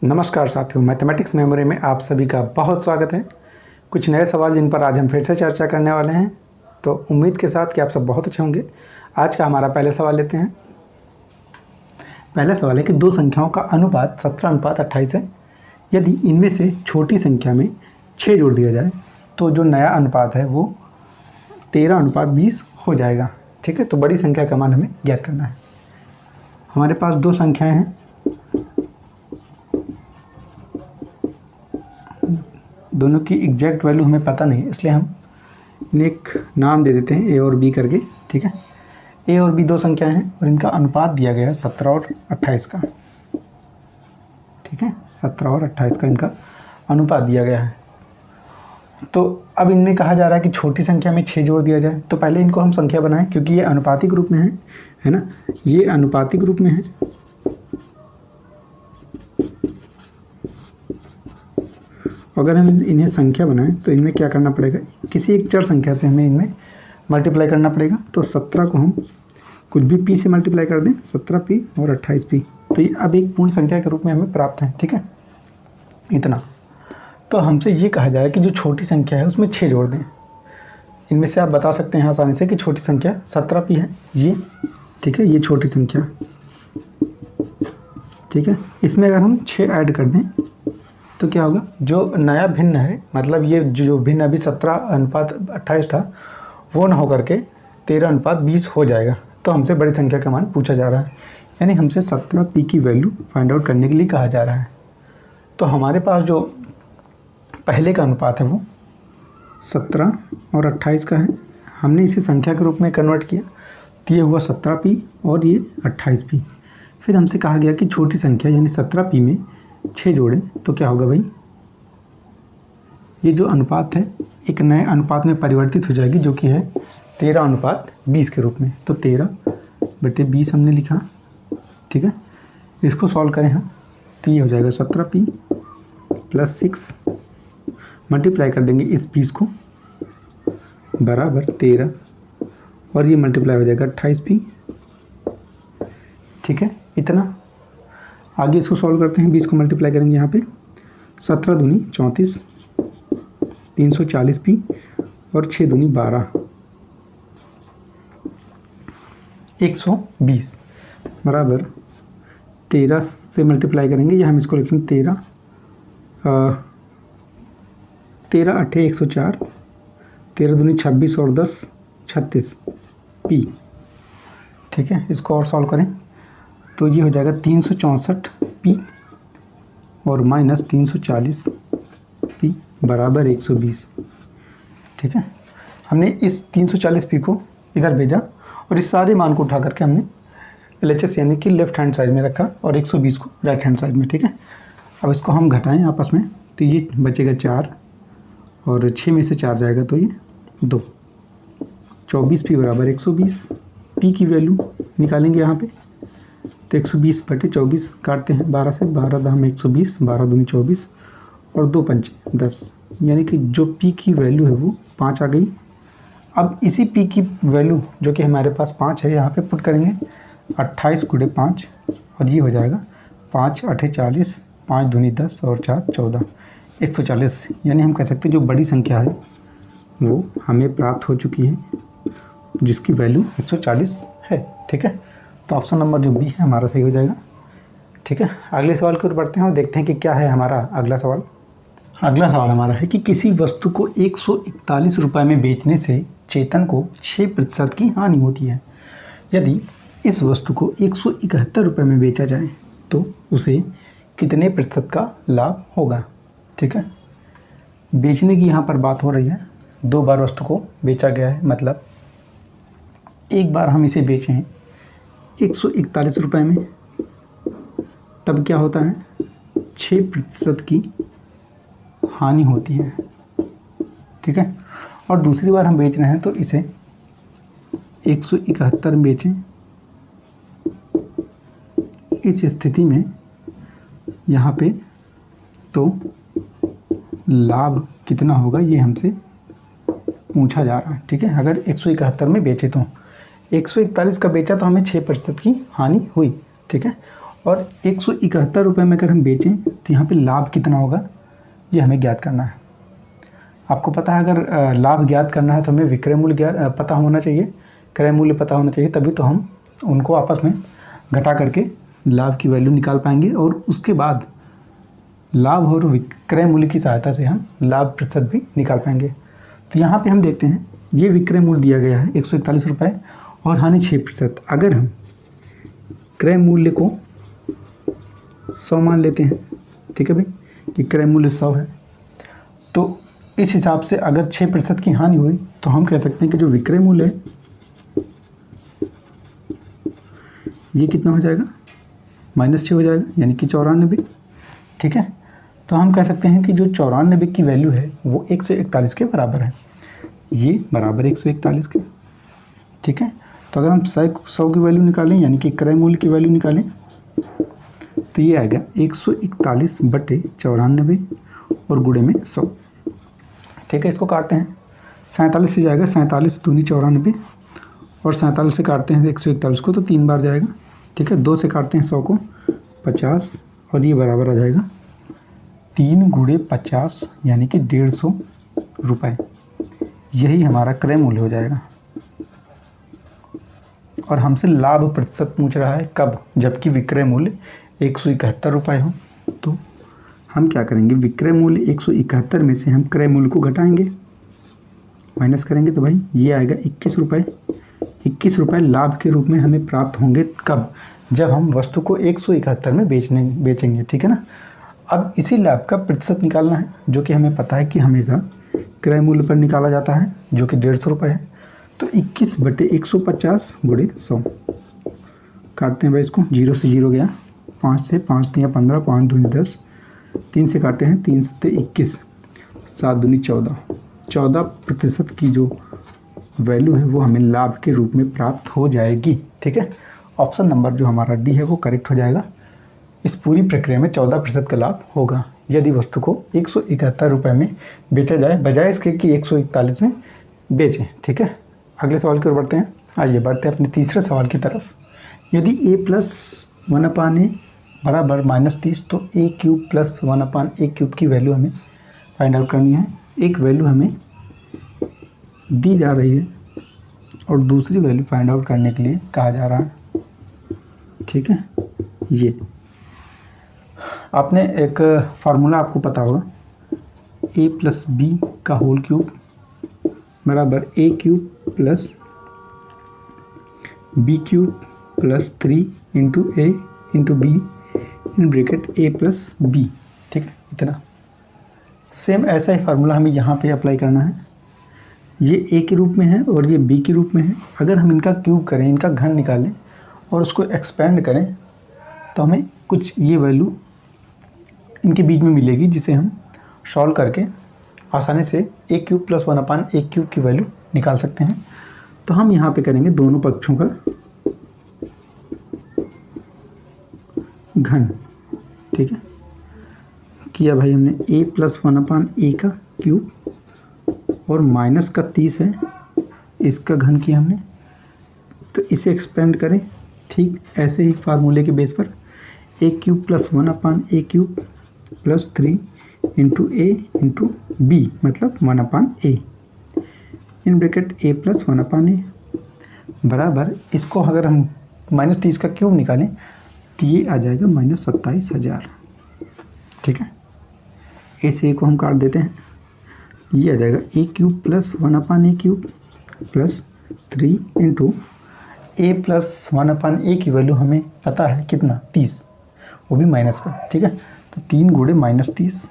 नमस्कार साथियों, mathematics memory में आप सभी का बहुत स्वागत है। कुछ नए सवाल जिन पर आज हम फिर से चर्चा करने वाले हैं, तो उम्मीद के साथ कि आप सब बहुत अच्छे होंगे। आज का हमारा पहले सवाल लेते हैं। पहला सवाल है कि दो संख्याओं का अनुपात 17:28 है। यदि इनमें से छोटी संख्या में 6 जोड़ दिया जाए तो जो नया अनुपात है वो 13:20 हो जाएगा। ठीक है, तो बड़ी संख्या का मान हमें ज्ञात करना है। हमारे पास दो संख्याएँ हैं, दोनों की एग्जैक्ट वैल्यू हमें पता नहीं, इसलिए हम इन्हें एक नाम दे देते हैं ए और बी करके। ठीक है, ए और बी दो संख्याएं हैं और इनका अनुपात दिया गया है 17 और 28 का। ठीक है, 17 और 28 का इनका अनुपात दिया गया है। तो अब इनमें कहा जा रहा है कि छोटी संख्या में 6 जोड़ दिया जाए। तो पहले इनको हम संख्या बनाएं, क्योंकि ये अनुपातिक रूप में है ना, ये अनुपातिक रूप में है। अगर हम इन्हें संख्या बनाएं तो इनमें क्या करना पड़ेगा, किसी एक चर संख्या से हमें इनमें मल्टीप्लाई करना पड़ेगा। तो 17 को हम कुछ भी पी से मल्टीप्लाई कर दें, 17p और 28p, तो ये अब एक पूर्ण संख्या के रूप में हमें प्राप्त है। ठीक है, इतना। तो हमसे ये कहा जा रहा है कि जो छोटी संख्या है उसमें 6 जोड़ दें। इनमें से आप बता सकते हैं आसानी से कि छोटी संख्या 17p है ये। ठीक है, ये छोटी संख्या। ठीक है, इसमें अगर हम 6 ऐड कर दें तो क्या होगा, जो नया भिन्न है, मतलब ये जो भिन्न अभी 17:28 था वो ना होकर के 13:20 हो जाएगा। तो हमसे बड़ी संख्या का मान पूछा जा रहा है, यानी हमसे 17p की वैल्यू फाइंड आउट करने के लिए कहा जा रहा है। तो हमारे पास जो पहले का अनुपात है वो 17 और 28 का है। हमने इसे संख्या के रूप में कन्वर्ट किया, तो ये हुआ 17p और ये 28p। फिर हमसे कहा गया कि छोटी संख्या यानी 17p में 6 जोड़ें तो क्या होगा भाई, ये जो अनुपात है एक नए अनुपात में परिवर्तित हो जाएगी, जो कि है 13:20 के रूप में। तो 13/20 हमने लिखा। ठीक है, इसको सॉल्व करें हम तो ये हो जाएगा 17p + 6, मल्टीप्लाई कर देंगे इस 20 को, बराबर 13, और ये मल्टीप्लाई हो जाएगा 28p। ठीक है, इतना। आगे इसको सॉल्व करते हैं, 20 को मल्टीप्लाई करेंगे यहाँ पे, 17 दूनी 34, 340p और 6 दूनी 12, 120 बराबर 13 से मल्टीप्लाई करेंगे, या हम इसको लिखते हैं 13 8 104, 13 दूनी 26 और 10 36 p। ठीक है, इसको और सॉल्व करें तो ये हो जाएगा 364p और माइनस 340p बराबर 120। ठीक है, हमने इस 340p को इधर भेजा और इस सारे मान को उठा करके हमने LHS यानी कि लेफ्ट हैंड साइड में रखा और 120 को राइट हैंड साइड में। ठीक है, अब इसको हम घटाएं आपस में, तो ये बचेगा 4 और 6 में से 4 जाएगा तो ये 2, 24p बराबर 120। p की वैल्यू निकालेंगे यहाँ पे, तो 120/24 काटते हैं 12 से, 12 दाम 120, 12 दूनी 24 और 2 पंचे 10, यानी कि जो p की वैल्यू है वो 5 आ गई। अब इसी p की वैल्यू जो कि हमारे पास 5 है यहाँ पे पुट करेंगे, 28 × 5 और ये हो जाएगा 5 8 40, 5 दूनी 10 और 4 14, 140। यानी हम कह सकते हैं जो बड़ी संख्या है वो हमें प्राप्त हो चुकी है, जिसकी वैल्यू 140 है। ठीक है, तो ऑप्शन नंबर जो बी है हमारा सही हो जाएगा। ठीक है, अगले सवाल की ओर बढ़ते हैं और देखते हैं कि क्या है हमारा अगला सवाल। अगला सवाल हमारा है कि किसी वस्तु को 141 रुपये में बेचने से चेतन को 6% की हानि होती है। यदि इस वस्तु को 171 रुपये में बेचा जाए तो उसे कितने प्रतिशत का लाभ होगा। ठीक है, बेचने की यहाँ पर बात हो रही है, 2 बार वस्तु को बेचा गया है, मतलब एक बार हम इसे बेचे हैं 141 रुपये में, तब क्या होता है, 6% की हानि होती है। ठीक है, और दूसरी बार हम बेच रहे हैं तो इसे 171 में बेचें। इस स्थिति में यहाँ पे तो लाभ कितना होगा ये हमसे पूछा जा रहा है। ठीक है, अगर 171 में बेचे तो 141 का बेचा तो हमें 6% की हानि हुई। ठीक है, और 171 रुपये में अगर हम बेचें तो यहाँ पे लाभ कितना होगा ये हमें ज्ञात करना है। आपको पता है अगर लाभ ज्ञात करना है तो हमें विक्रय मूल्य पता होना चाहिए, क्रय मूल्य पता होना चाहिए, तभी तो हम उनको आपस में घटा करके लाभ की वैल्यू निकाल पाएंगे और उसके बाद लाभ और विक्रय मूल्य की सहायता से हम लाभ प्रतिशत भी निकाल पाएंगे। तो यहाँ पे हम देखते हैं ये विक्रय मूल्य दिया गया है 141 रुपये और हानि 6%। अगर हम क्रय मूल्य को 100 मान लेते हैं, ठीक है भाई, कि क्रय मूल्य 100 है, तो इस हिसाब से अगर 6% की हानि हुई तो हम कह सकते हैं कि जो विक्रय मूल्य है ये कितना हो जाएगा, -6 हो जाएगा, यानी कि 94। ठीक है, तो हम कह सकते हैं कि जो 94 की वैल्यू है वो 141 के बराबर है, ये बराबर 141 के। ठीक है, तो अगर हम 100 की वैल्यू निकालें यानी कि क्रय मूल्य की वैल्यू निकालें तो ये आएगा 141/94 और गुणे में 100। ठीक है, इसको काटते हैं, 47 से जाएगा, 47 दूनी 94 और 47 से काटते हैं 141 को तो 3 बार जाएगा। ठीक है, 2 से काटते हैं 100 को 50 और ये बराबर आ जाएगा 3 गुणे 50 यानी कि 150 रुपये। यही हमारा क्रय मूल्य हो जाएगा। और हमसे लाभ प्रतिशत पूछ रहा है कब, जबकि विक्रय मूल्य 171 रुपये हो। तो हम क्या करेंगे, विक्रय मूल्य 171 में से हम क्रय मूल्य को घटाएंगे, माइनस करेंगे तो भाई ये आएगा 21 रुपये। 21 रुपये लाभ के रूप में हमें प्राप्त होंगे कब, जब हम वस्तु को 171 में बेचेंगे। ठीक है ना। अब इसी लाभ का प्रतिशत निकालना है, जो कि हमें पता है कि हमेशा क्रय मूल्य पर निकाला जाता है, जो कि 150 रुपये है। तो 21/150 गुणे 100 काटते हैं भाई, इसको 0 से 0 गया, 5 से 5 3 15, 5 दूनी 10, 3 से काटे हैं 3 से 21, 7 दूनी 14। 14% की जो वैल्यू है वो हमें लाभ के रूप में प्राप्त हो जाएगी। ठीक है, ऑप्शन नंबर जो हमारा डी है वो करेक्ट हो जाएगा। इस पूरी प्रक्रिया में 14% का लाभ होगा यदि वस्तु को 171 रुपये में बेचा जाए, बजाय इसके कि 141 में बेचें। ठीक है, अगले सवाल की ओर बढ़ते हैं। आइए बढ़ते हैं अपने तीसरे सवाल की तरफ। यदि a+1/a बराबर -30 तो a³ + 1/a³ की वैल्यू हमें फाइंड आउट करनी है। एक वैल्यू हमें दी जा रही है और दूसरी वैल्यू फाइंड आउट करने के लिए कहा जा रहा है। ठीक है, ये आपने एक फार्मूला आपको पता होगा, a + b का होल क्यूब बराबर a³ + b³ + 3 × a × b in bracket a + b। ठीक है, इतना सेम ऐसा ही फार्मूला हमें यहाँ पे अप्लाई करना है। ये a के रूप में है और ये b के रूप में है। अगर हम इनका क्यूब करें, इनका घन निकालें और उसको एक्सपेंड करें तो हमें कुछ ये वैल्यू इनके बीच में मिलेगी, जिसे हम सॉल्व करके आसानी से a³ + 1/a³ की वैल्यू निकाल सकते हैं। तो हम यहाँ पे करेंगे दोनों पक्षों का घन। ठीक है, किया भाई हमने a + 1/a का क्यूब और माइनस का 30 है, इसका घन किया हमने, तो इसे एक्सपेंड करें। ठीक ऐसे ही फार्मूले के बेस पर a³ + 1/a³ + 3 × a × b मतलब 1/a in bracket a + 1/a बराबर, इसको अगर हम -30 का क्यूब निकालें तो ये आ जाएगा -27,000। ठीक है, a से a को हम काट देते हैं, ये आ जाएगा a³ + 1/a³ + 3 × a + 1/a की वैल्यू हमें पता है कितना, 30, वो भी माइनस का। ठीक है, तो 3 गुणे -30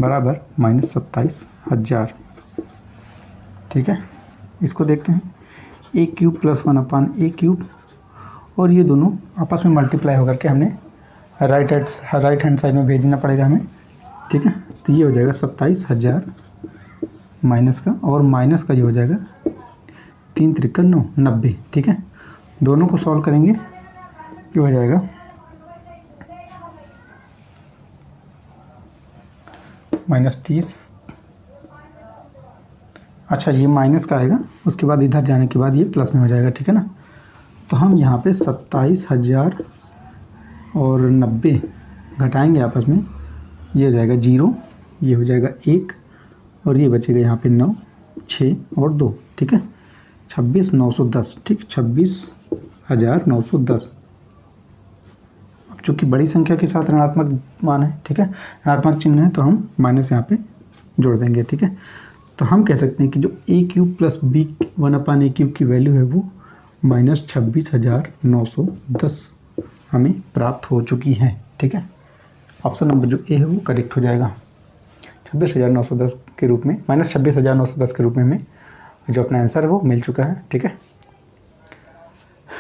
बराबर -27,000। ठीक है, इसको देखते हैं, a³ + 1/a³ और ये दोनों आपस में मल्टीप्लाई होकर के हमने राइट हैंड साइड में भेजना पड़ेगा हमें। ठीक है, तो ये हो जाएगा 27,000 माइनस का, और माइनस का ये हो जाएगा 3 × 3 = 9, 90। ठीक है, दोनों को सॉल्व करेंगे ये हो जाएगा -30। अच्छा, ये माइनस का आएगा, उसके बाद इधर जाने के बाद ये प्लस में हो जाएगा। ठीक है ना, तो हम यहाँ पे 27,000 और 90 घटाएंगे आपस में, ये हो जाएगा 0, ये हो जाएगा 1 और ये बचेगा यहाँ पे 9, 6 और 2, ठीक है। 26,910, ठीक, 26,910। अब चूँकि बड़ी संख्या के साथ ऋणात्मक मान है, ठीक है, ऋणात्मक चिन्ह है, तो हम माइनस यहाँ पे जोड़ देंगे, ठीक है। तो हम कह सकते हैं कि जो a³ प्लस b1/a³ की वैल्यू है वो -26,910 हमें प्राप्त हो चुकी है, ठीक है। ऑप्शन नंबर जो ए है वो करेक्ट हो जाएगा। 26,910 के रूप में, -26,910 के रूप में हमें जो अपना आंसर है वो मिल चुका है, ठीक है।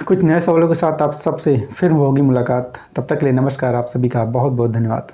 कुछ नए सवालों के साथ आप सबसे फिर होगी मुलाकात। तब तक के लिए नमस्कार। आप सभी का बहुत बहुत धन्यवाद।